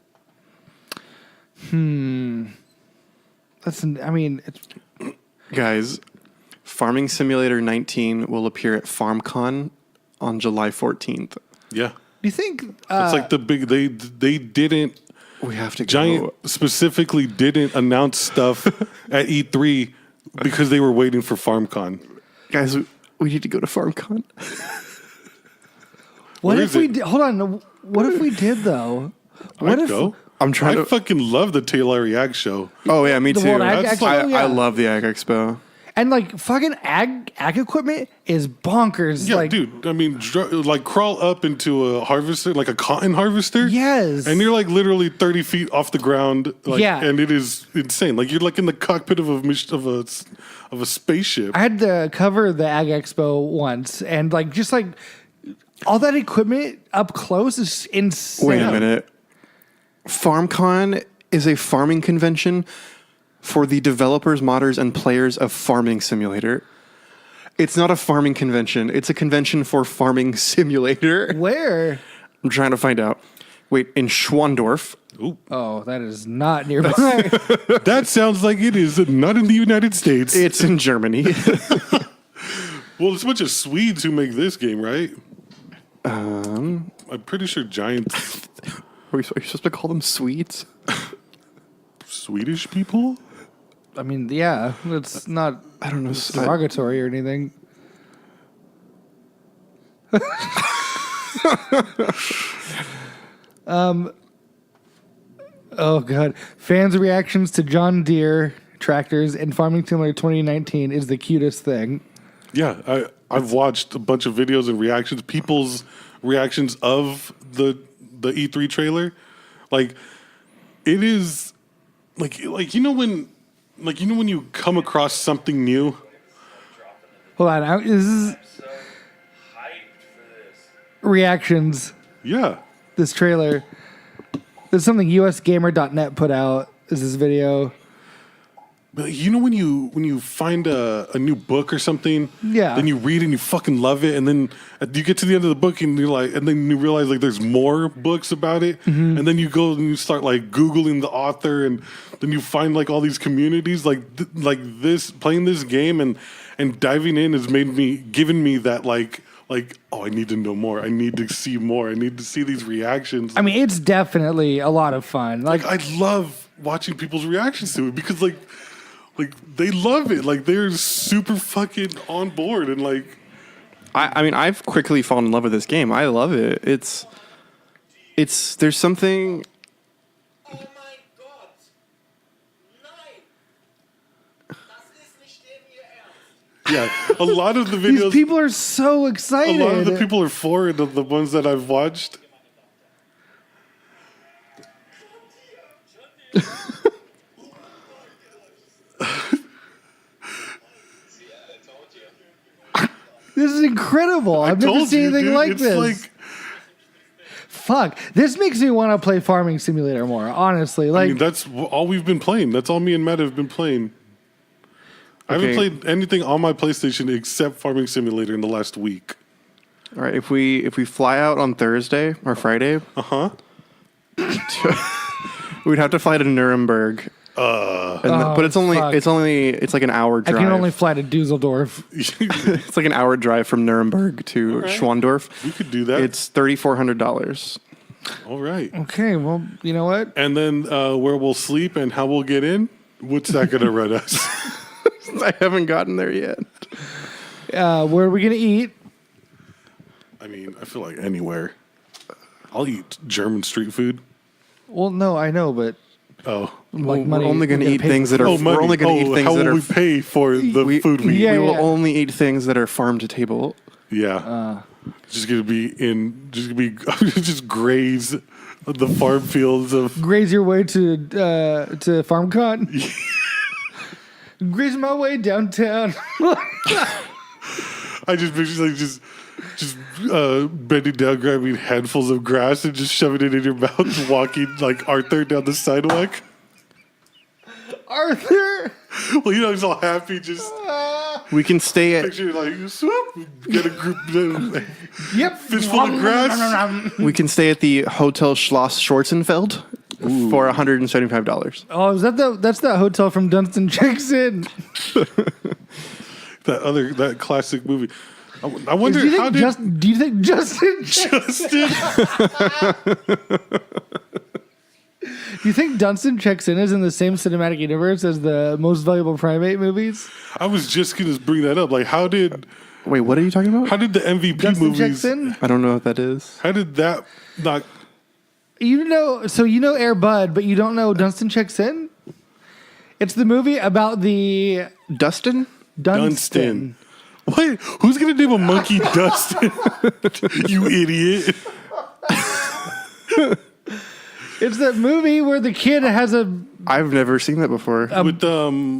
It's Guys, Farming Simulator 19 will appear at FarmCon on July 14th. Yeah. Do you think It's like the big, they didn't, We have to Giant go. specifically didn't announce stuff at E3 because they were waiting for FarmCon. Guys, we need to go to FarmCon. what Where if is we it? did? Hold on. What if we did though? What I'd if go. I'm trying I to. fucking love the Taylor React show. Oh, yeah, me the too. World Ag That's Expo? like- I love the Ag Expo. And like fucking ag equipment is bonkers. Yeah, like, dude. I mean, like crawl up into a harvester, like a cotton harvester. Yes. And you're like literally 30 feet off the ground. Like, Yeah. And it is insane. Like you're like in the cockpit of a spaceship. I had to cover the Ag Expo once, and like just like all that equipment up close is insane. Wait a minute. FarmCon is a farming convention for the developers, modders, and players of Farming Simulator. It's not a farming convention. It's a convention for Farming Simulator. Where? I'm trying to find out. Wait, in Schwandorf. Oh, that is not nearby. That sounds like it is not in the United States. It's in Germany. Well, it's a bunch of Swedes who make this game, right? I'm pretty sure Giant Are you supposed to call them Swedes? Swedish people. I mean, yeah, it's not I don't know. derogatory or anything. Oh god, fans' reactions to John Deere tractors in Farming Simulator 2019 is the cutest thing. Yeah, I've watched a bunch of videos and reactions, people's reactions of the E3 trailer. Like, it is like you know when you come across something new. Hold on, this is reactions. Yeah. This trailer. There's something usgamer.net put out. Is this video? But you know when you find a new book or something, Yeah. then you read and you fucking love it, and then you get to the end of the book and you're like, and then you realize like there's more books about it, and then you go and you start like Googling the author, and then you find like all these communities like this playing this game and diving in has given me that like oh, I need to know more, I need to see more, I need to see these reactions. I mean, it's definitely a lot of fun. Like, I love watching people's reactions to it because like they love it. Like they're super fucking on board and like I mean, I've quickly fallen in love with this game. I love it. It's there's something. Oh mein Gott! Nein! Das ist nicht in Ihr Ernst! yeah, a lot of the these videos, people are so a excited. lot of the people are for it. Of the ones that I've watched. This is incredible. I've never Told seen you, anything dude, like it's this. like Fuck. This makes me want to play Farming Simulator more, honestly. Like, I mean, that's all we've been playing. That's all me and Matt have been playing. I haven't Okay. played anything on my PlayStation except Farming Simulator in the last week. All right, if we fly out on Thursday or Friday, we'd have to fly to Nuremberg. But it's only fuck. it's like an hour I drive. can only fly to Dusseldorf. It's like an hour drive from Nuremberg to Schwandorf. We could do that. It's $3,400. All right. Okay, well, you know what? And then where we'll sleep and how we'll get in. What's that going to run us? I haven't gotten there yet. Where are we going to eat? I mean, I feel like anywhere. I'll eat German street food. Well, no, I know, but Oh. Like we're only going to we're eat pay things for that are. Oh, money. We're only going to eat things how that will are. we pay for the food we Yeah, we eat? will yeah. only eat things that are farm to table. Yeah. Just gonna be just graze the farm fields of. graze your way to FarmCon. Graze my way downtown. I just picture like just bending down, grabbing handfuls of grass and just shoving it in your mouth, walking like Arthur down the sidewalk. Arthur. Well, he's all happy, just We can stay at. picture like swoop, get a group Yep. fistful of grass. We can stay at the Hotel Schloss Schwarzenfeld for $175. Oh, is that's that hotel from Dunstin Checks In? That classic movie. I wonder do you how think did do you think Justin? Justin? Do you think Dunstin Checks In is in the same cinematic universe as the Most Valuable Primate movies? I was just gonna bring that up. Like, how did Wait, what are you talking about? the MVP Dunstin movies? Checks In. I don't know what that is. How did that not? You know Air Bud, but you don't know Dunstin Checks In? It's the movie about the Dustin? Dunstin. Wait, who's gonna name a monkey Dustin? You idiot! It's that movie where the kid has a I've never seen that before. With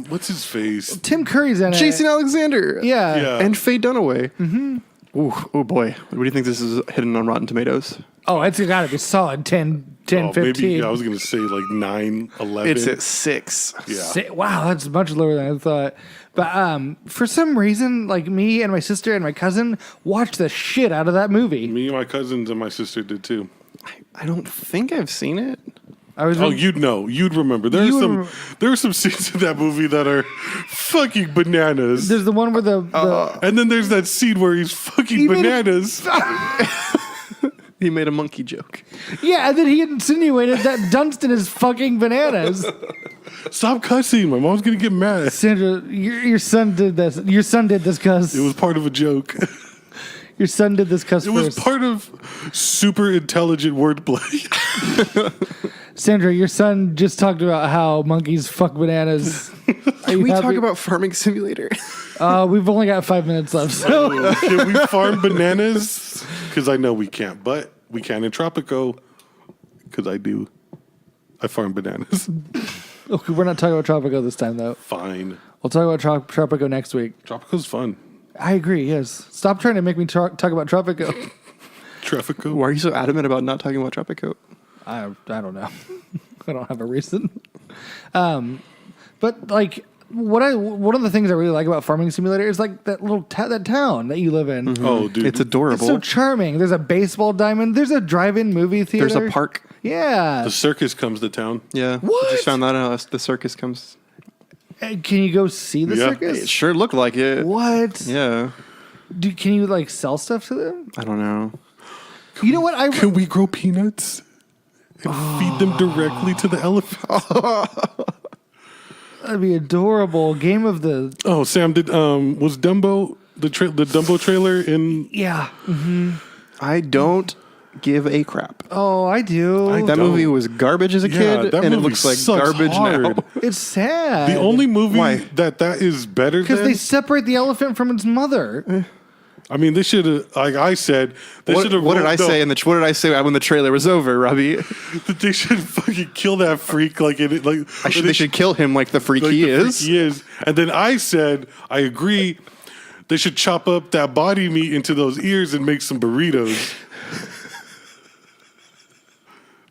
what's his face? Tim Curry's in it. Jason Alexander. Yeah. Yeah. And Faye Dunaway. Mm-hmm. Ooh, oh boy. What do you think this is hidden on Rotten Tomatoes? Oh, it's got to be solid 10, 15. Maybe I was gonna say like 9, 11. It's at 6. Yeah. Wow, that's much lower than I thought. But for some reason, like me and my sister and my cousin watched the shit out of that movie. Me and my cousins and my sister did too. I don't think I've seen it. I was Oh, you'd know. You'd remember. There are some scenes in that movie that are fucking bananas. there's the one where the And then there's that scene where he's fucking He made a- bananas. He made a monkey joke. yeah, and then he insinuated that Dunstan is fucking bananas. Stop cussing. My mom's gonna get mad. Sandra, your son did this. Your son did this cuss. It was part of a joke. Your son did this cuss It was first. part of super intelligent wordplay. Sandra, your son just talked about how monkeys fuck bananas. Can we talk about Farming Simulator? We've only got 5 minutes left. So Can we farm bananas? Because I know we can't, but we can in Tropico. Because I do. I farm bananas. okay, we're not talking about Tropico this time, though. Fine. We'll talk about Tropico next week. Tropico's fun. I agree. Yes. Stop trying to make me talk about Tropico. Tropico. Why are you so adamant about not talking about Tropico? I don't know. I don't have a reason. But like one of the things I really like about Farming Simulator is like that little that town that you live in. Mm-hmm. Oh, dude. It's adorable. It's so charming. There's a baseball diamond. There's a drive-in movie theater. There's a park. Yeah. The circus comes to town. Yeah. What? I just found that out. The circus comes. Can you go see the Yeah. circus? It sure looked like it. What? Yeah. Can you like sell stuff to them? I don't know. You know what? Can we grow peanuts and feed them directly to the elephant? That'd be adorable. Game of the Oh, Sam, was Dumbo the Dumbo trailer in? yeah. I don't give a crap. Oh, I do. That don't. movie was garbage as a kid, that and it movie looks like sucks garbage hard. now. It's sad. The only movie Why? that is better because than. they separate the elephant from its mother. I mean, they should have. Like I said, they should have. What did I say? What did I say when the trailer was over, Robbie? That they should fucking kill that freak. Like in it. Like They should kill him like the freak like he the freak is. He is. And then I said, I agree. They should chop up that body meat into those ears and make some burritos.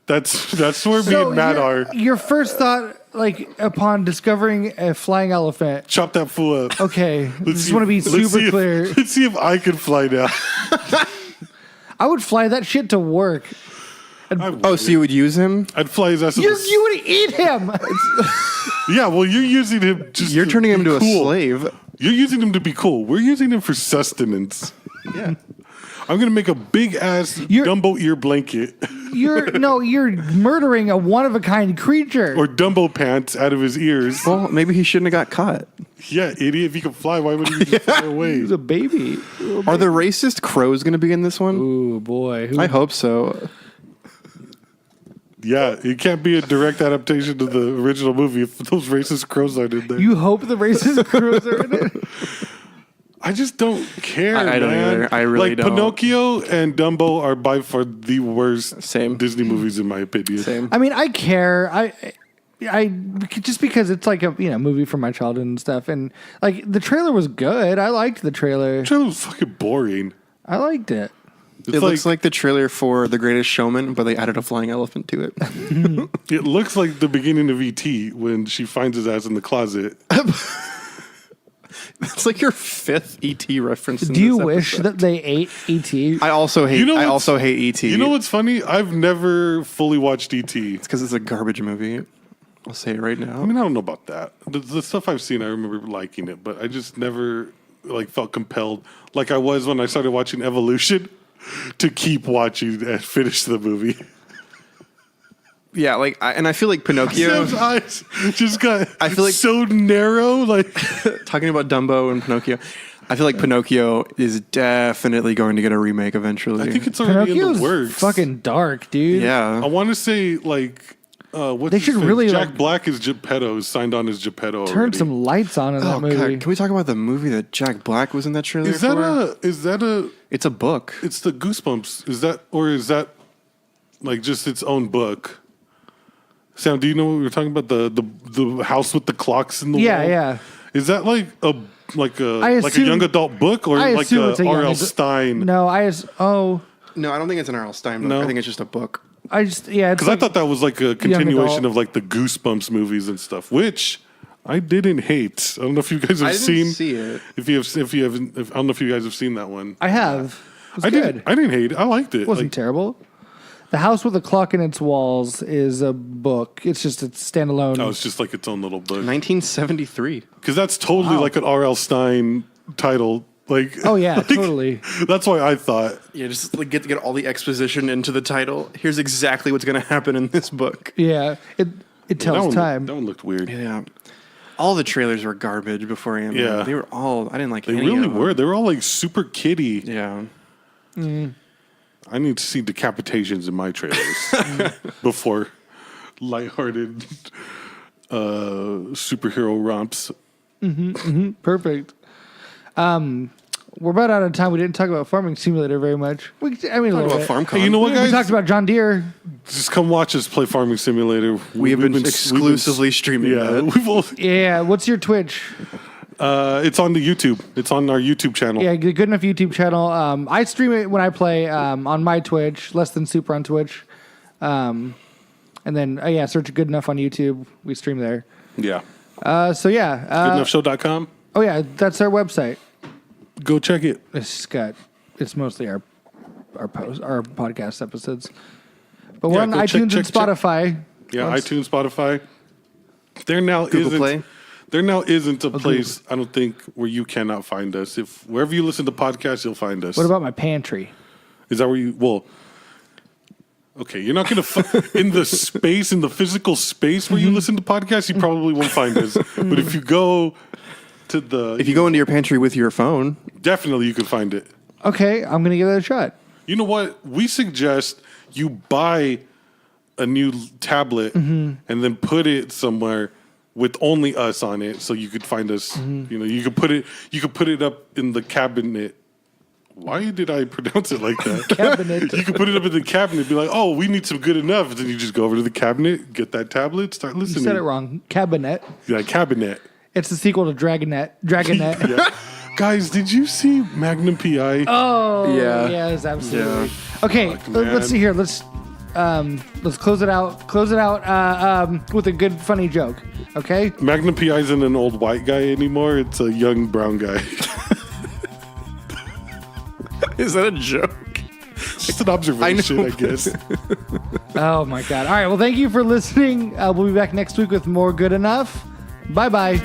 That's where me and Matt are. Your first thought, like upon discovering a flying elephant. Chop that fool up. Okay, Let's just see want to be if- let's see super if- clear. Let's see if I can fly now. I would fly that shit to work. Oh, so you would use him? I'd fly his ass. You would eat him. Yeah, well, you're using him just. You're turning him be into a cool. slave. You're using him to be cool. We're using him for sustenance. Yeah. I'm gonna make a big ass Dumbo ear blanket You're murdering a one of a kind creature. or Dumbo pants out of his ears. Well, maybe he shouldn't have got caught. Yeah, idiot. If he can fly, why would he just fly away? He's a baby. Are the racist crows going to be in this one? Ooh boy. I hope so. Yeah, it can't be a direct adaptation to the original movie if those racist crows aren't in there. You hope the racist crows are in it? I just don't care, I don't man. either. I really don't. Pinocchio and Dumbo are by far the worst Same. Disney movies in my opinion. Same. I mean, I care. I just because it's like a movie from my childhood and stuff, and like the trailer was good. I liked the trailer. The trailer was fucking boring. I liked it. It's It looks like the trailer for The Greatest Showman, but they added a flying elephant to it. it looks like the beginning of E.T. when she finds his ass in the closet. It's like your fifth ET reference. Do you wish that they ate ET? I also hate. You know I what's- also hate ET. You know what's funny? I've never fully watched E.T. It's because it's a garbage movie. I'll say it right now. I mean, I don't know about that. The stuff I've seen, I remember liking it, but I just never like felt compelled, like I was when I started watching Evolution, to keep watching and finish the movie. Yeah, like, I feel like Pinocchio. Sam's eyes just got I feel like- so narrow. Like, Talking about Dumbo and Pinocchio, I feel like Pinocchio is definitely going to get a remake eventually. I think it's already in Pinocchio's the works. fucking dark, dude. I yeah. want to say like, what's They his should face? really, Jack like- Black is Geppetto, signed on as Geppetto. Turn already. some lights on in that Oh movie. god, can we talk about the movie that Jack Black was in that trailer? Is that for? Is that a? It's a book. It's the Goosebumps. Is that like just its own book? Sam, do you know what we were talking about? The house with the clocks in the Yeah, wall? yeah. Is that like a assume- young adult book or I like assume a it's a young R.L. adult- Stein? No, No, I don't think it's an R.L. Stein book. No. I think it's just a book. it's Because like, I thought that was like a continuation adult. of like the Goosebumps movies and stuff, which I didn't hate. I don't know if you guys have I didn't seen. see it. If you haven't, I don't know if you guys have seen that one. I have. It was I good. didn't. I didn't hate it. I liked it. It wasn't Like, terrible. The House with a Clock in Its Walls is a book. It's just a standalone. no, it's just like its own little book. 1973. Because that's totally Wow. like an R.L. Stein title. Like, Oh yeah, like, totally. That's why I thought. Yeah, just like get all the exposition into the title. Here's exactly what's going to happen in this book. Yeah, it that tells one, time. That one looked weird. Yeah. All the trailers were garbage beforehand. Yeah. They were all, I didn't like They any really of them. were. They were all like super kiddie. Yeah. I need to see decapitations in my trailers before lighthearted superhero romps. Perfect. We're about out of time. We didn't talk about Farming Simulator very much. A little About bit. FarmCon. Hey, you know what, We guys? talked about John Deere. Just come watch us play Farming Simulator. We have been exclusively streaming Yeah, that. we've all, Yeah, what's your Twitch? it's on the YouTube. It's on our YouTube channel. Yeah, good enough YouTube channel. I stream it when I play on my Twitch, Less Than Super on Twitch. And then, search Good Enough on YouTube. We stream there. Yeah. Goodenough. GoodEnoughShow.com. Oh, yeah, that's our website. Go check it. It's mostly our podcast episodes. But we're Yeah, on go iTunes check. and Spotify. Yeah, Once- iTunes, Spotify. There now Google Play. There now isn't a place, I don't think, where you cannot find us. If wherever you listen to podcasts, you'll find us. What about my pantry? Is that where you? Well, okay, you're not going to in the space, in the physical space where you listen to podcasts. You probably won't find us. But if you go to the, If you go into your pantry with your phone, definitely you can find it. Okay, I'm going to give that a shot. You know what? We suggest you buy a new tablet and then put it somewhere with only us on it, so you could find us. You know, you could put it up in the cabinet. Why did I pronounce it like that? Cabinet. You could put it up in the cabinet, be like, "Oh, we need some Good Enough." Then you just go over to the cabinet, get that tablet, start You listening. said it wrong. Cabinet. Yeah, cabinet. It's the sequel to Dragonet. Yeah. Guys, did you see Magnum PI? Oh, Yeah. yes, absolutely. Yeah. Okay, Fuck, let's man. see here. Let's close it out. Close it out with a good, funny joke. Okay. Magnum PI isn't an old white guy anymore. It's a young brown guy. is that a joke? Just an observation, I guess. Oh my God. All right. Well, thank you for listening. We'll be back next week with more Good Enough. Bye bye.